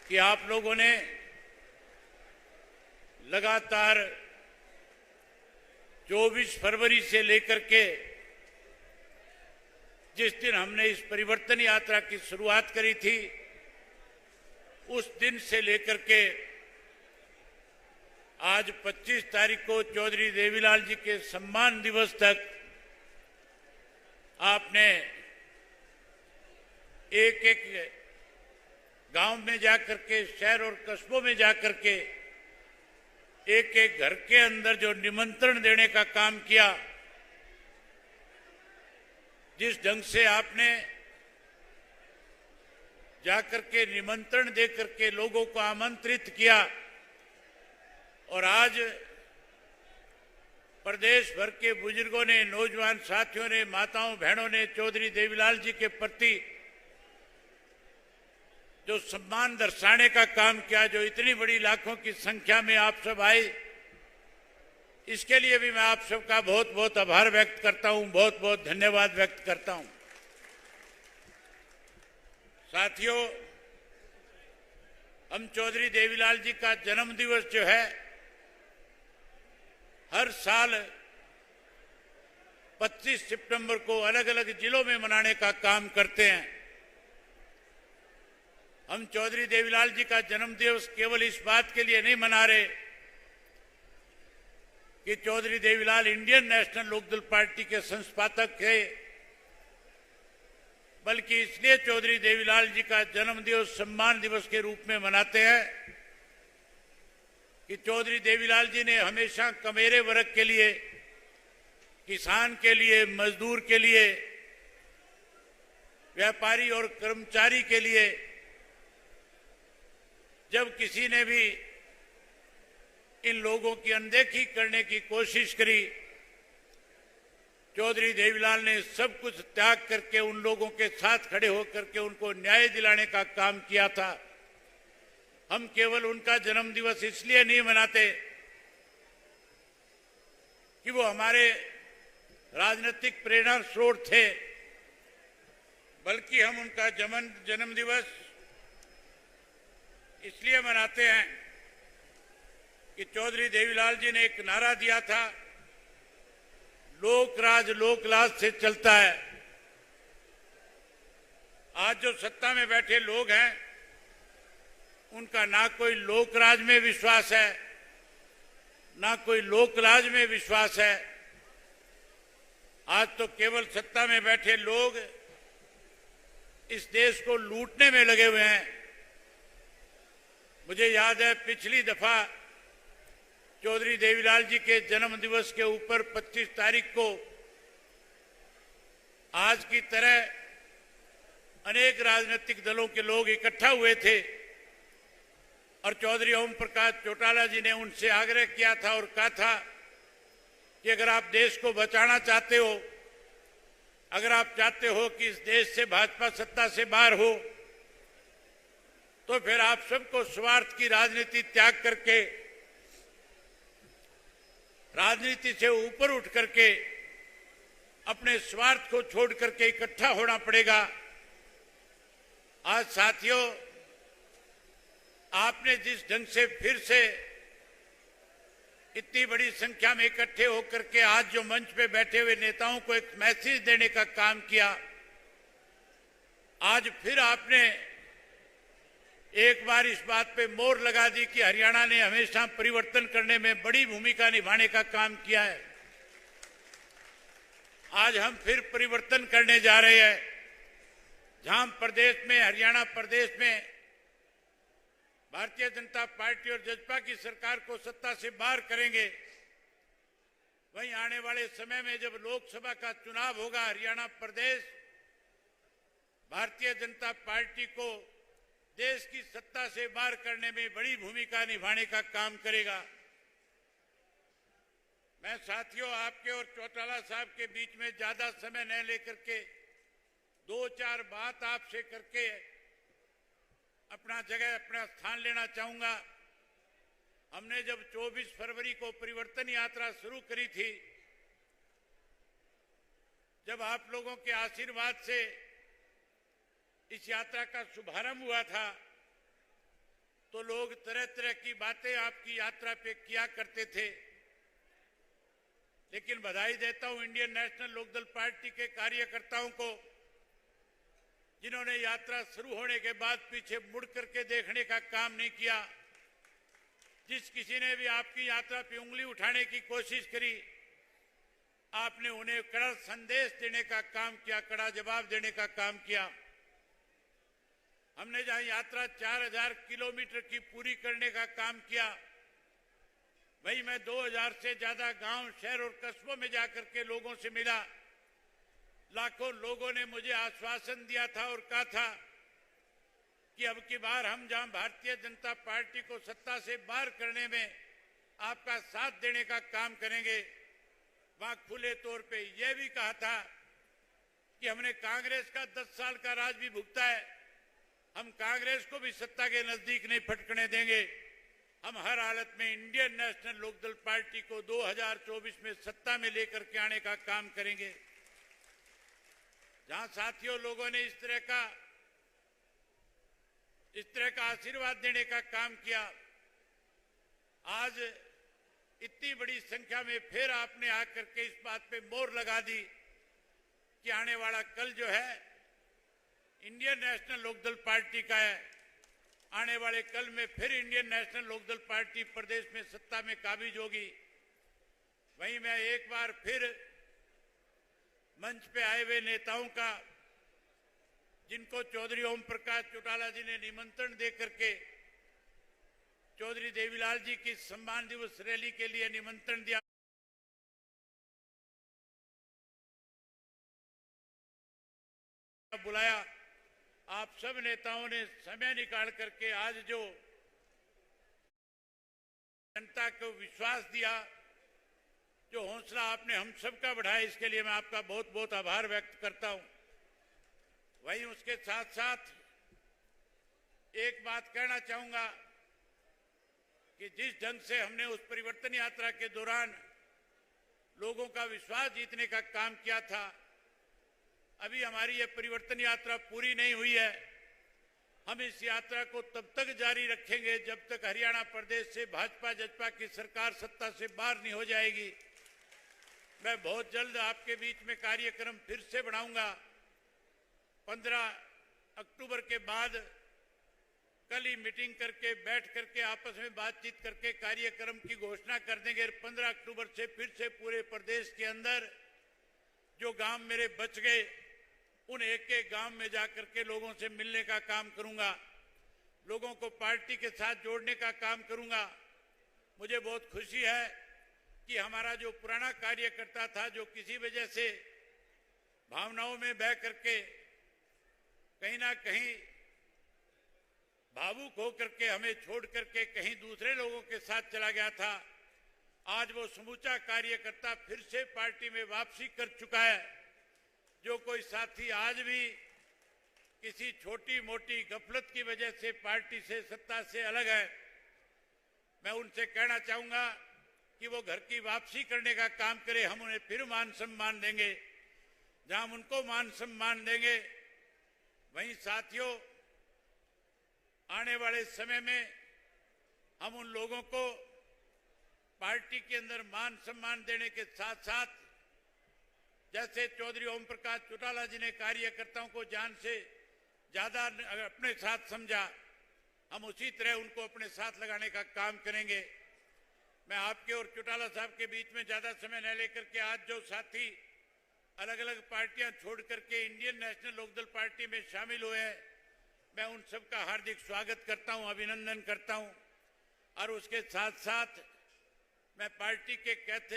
कि आप लोगों ने लगातार 24 फरवरी से लेकर के जिस दिन हमने इस परिवर्तन यात्रा की शुरुआत करी थी, उस दिन से लेकर के आज 25 तारीख को चौधरी देवीलाल जी के सम्मान दिवस तक आपने एक एक गांव में जाकर के, शहर और कस्बों में जाकर के एक एक घर के अंदर जो निमंत्रण देने का काम किया, जिस ढंग से आपने जाकर के निमंत्रण देकर के लोगों को आमंत्रित किया, और आज प्रदेश भर के बुजुर्गों ने, नौजवान साथियों ने, माताओं बहनों ने चौधरी देवीलाल जी के प्रति जो सम्मान दर्शाने का काम किया, जो इतनी बड़ी लाखों की संख्या में आप सब आए, इसके लिए भी मैं आप सबका बहुत बहुत आभार व्यक्त करता हूं, बहुत बहुत धन्यवाद व्यक्त करता हूं। साथियों, हम चौधरी देवीलाल जी का जन्म दिवस जो है हर साल 25 सितंबर को अलग अलग जिलों में मनाने का काम करते हैं। हम चौधरी देवीलाल जी का जन्म दिवस केवल इस बात के लिए नहीं मना रहे कि चौधरी देवीलाल इंडियन नेशनल लोकदल पार्टी के संस्थापक थे, बल्कि इसलिए चौधरी देवीलाल जी का जन्म दिवस सम्मान दिवस के रूप में मनाते हैं कि चौधरी देवीलाल जी ने हमेशा कमेरे वर्ग के लिए, किसान के लिए, मजदूर के लिए, व्यापारी और कर्मचारी के लिए जब किसी ने भी इन लोगों की अनदेखी करने की कोशिश करी, चौधरी देवीलाल ने सब कुछ त्याग करके उन लोगों के साथ खड़े होकर के उनको न्याय दिलाने का काम किया था। हम केवल उनका जन्म दिवस इसलिए नहीं मनाते कि वो हमारे राजनीतिक प्रेरणा स्रोत थे, बल्कि हम उनका जन्म दिवस इसलिए मनाते हैं कि चौधरी देवीलाल जी ने एक नारा दिया था, लोक राज लोक लाज से चलता है। आज जो सत्ता में बैठे लोग हैं, उनका ना कोई लोक राज में विश्वास है, ना कोई लोक लाज में विश्वास है। आज तो केवल सत्ता में बैठे लोग इस देश को लूटने में लगे हुए हैं। मुझे याद है पिछली दफा चौधरी देवीलाल जी के जन्म दिवस के ऊपर 25 तारीख को आज की तरह अनेक राजनीतिक दलों के लोग इकट्ठा हुए थे और चौधरी ओम प्रकाश चौटाला जी ने उनसे आग्रह किया था और कहा था कि अगर आप देश को बचाना चाहते हो, अगर आप चाहते हो कि इस देश से भाजपा सत्ता से बाहर हो, तो फिर आप सबको स्वार्थ की राजनीति त्याग करके राजनीति से ऊपर उठ करके अपने स्वार्थ को छोड़ करके इकट्ठा होना पड़ेगा। आज साथियों, आपने जिस ढंग से फिर से इतनी बड़ी संख्या में इकट्ठे होकर के आज जो मंच पे बैठे हुए नेताओं को एक मैसेज देने का काम किया, आज फिर आपने एक बार इस बात पे मोहर लगा दी कि हरियाणा ने हमेशा परिवर्तन करने में बड़ी भूमिका निभाने का काम किया है। आज हम फिर परिवर्तन करने जा रहे हैं। जहां प्रदेश में, हरियाणा प्रदेश में भारतीय जनता पार्टी और जजपा की सरकार को सत्ता से बाहर करेंगे, वहीं आने वाले समय में जब लोकसभा का चुनाव होगा, हरियाणा प्रदेश भारतीय जनता पार्टी को देश की सत्ता से बाहर करने में बड़ी भूमिका निभाने का काम करेगा। मैं साथियों आपके और चौटाला साहब के बीच में ज्यादा समय न लेकर के दो चार बात आपसे करके अपना स्थान लेना चाहूंगा। हमने जब 24 फरवरी को परिवर्तन यात्रा शुरू करी थी, जब आप लोगों के आशीर्वाद से इस यात्रा का शुभारंभ हुआ था, तो लोग तरह तरह की बातें आपकी यात्रा पे किया करते थे, लेकिन बधाई देता हूं इंडियन नेशनल लोकदल पार्टी के कार्यकर्ताओं को, जिन्होंने यात्रा शुरू होने के बाद पीछे मुड़ करके देखने का काम नहीं किया। जिस किसी ने भी आपकी यात्रा पे उंगली उठाने की कोशिश करी, आपने उन्हें कड़ा संदेश देने का काम किया, कड़ा जवाब देने का काम किया। हमने जहां यात्रा 4000 किलोमीटर की पूरी करने का काम किया, वहीं मैं 2000 से ज्यादा गांव, शहर और कस्बों में जाकर के लोगों से मिला। लाखों लोगों ने मुझे आश्वासन दिया था और कहा था कि अब की बार हम जहां भारतीय जनता पार्टी को सत्ता से बाहर करने में आपका साथ देने का काम करेंगे, वहां खुले तौर पे यह भी कहा था कि हमने कांग्रेस का 10 साल का राज भी भुगता है, हम कांग्रेस को भी सत्ता के नजदीक नहीं फटकने देंगे। हम हर हालत में इंडियन नेशनल लोकदल पार्टी को 2024 में सत्ता में लेकर के आने का काम करेंगे। जहां साथियों लोगों ने इस तरह का आशीर्वाद देने का काम किया, आज इतनी बड़ी संख्या में फिर आपने आकर के इस बात पे मोहर लगा दी कि आने वाला कल जो है इंडियन नेशनल लोकदल पार्टी का है। आने वाले कल में फिर इंडियन नेशनल लोकदल पार्टी प्रदेश में सत्ता में काबिज होगी। वहीं मैं एक बार फिर मंच पे आए हुए नेताओं का, जिनको चौधरी ओम प्रकाश चौटाला जी ने निमंत्रण दे करके चौधरी देवीलाल जी की सम्मान दिवस रैली के लिए निमंत्रण दिया, बुलाया, आप सब नेताओं ने समय निकाल करके आज जो जनता को विश्वास दिया, जो हौसला आपने हम सबका बढ़ाया, इसके लिए मैं आपका बहुत बहुत आभार व्यक्त करता हूं। वहीं उसके साथ साथ एक बात कहना चाहूंगा कि जिस ढंग से हमने उस परिवर्तन यात्रा के दौरान लोगों का विश्वास जीतने का काम किया था, अभी हमारी ये परिवर्तन यात्रा पूरी नहीं हुई है। हम इस यात्रा को तब तक जारी रखेंगे जब तक हरियाणा प्रदेश से भाजपा जजपा की सरकार सत्ता से बाहर नहीं हो जाएगी। मैं बहुत जल्द आपके बीच में कार्यक्रम फिर से बढ़ाऊंगा। 15 अक्टूबर के बाद कल ही मीटिंग करके बैठ करके आपस में बातचीत करके कार्यक्रम की घोषणा कर देंगे। 15 अक्टूबर से फिर से पूरे प्रदेश के अंदर जो गांव मेरे बच गए, उन एक एक गांव में जाकर के लोगों से मिलने का काम करूंगा, लोगों को पार्टी के साथ जोड़ने का काम करूंगा। मुझे बहुत खुशी है कि हमारा जो पुराना कार्यकर्ता था, जो किसी वजह से भावनाओं में बह करके कहीं ना कहीं भावुक होकर के हमें छोड़ करके कहीं दूसरे लोगों के साथ चला गया था, आज वो समूचा कार्यकर्ता फिर से पार्टी में वापसी कर चुका है। जो कोई साथी आज भी किसी छोटी मोटी गफलत की वजह से पार्टी से, सत्ता से अलग है, मैं उनसे कहना चाहूंगा कि वो घर की वापसी करने का काम करे। हम उन्हें फिर मान सम्मान देंगे। जहां हम उनको मान सम्मान देंगे, वहीं साथियों आने वाले समय में हम उन लोगों को पार्टी के अंदर मान सम्मान देने के साथ साथ, जैसे चौधरी ओम प्रकाश चौटाला जी ने कार्यकर्ताओं को जान से ज्यादा अपने साथ समझा, हम उसी तरह उनको अपने साथ लगाने का काम करेंगे। मैं आपके और चौटाला साहब के बीच में ज्यादा समय न लेकर के आज जो साथी अलग अलग पार्टियां छोड़ करके इंडियन नेशनल लोकदल पार्टी में शामिल हुए हैं, मैं उन सबका हार्दिक स्वागत करता हूं, अभिनंदन करता हूं। और उसके साथ साथ मैं पार्टी के कैथे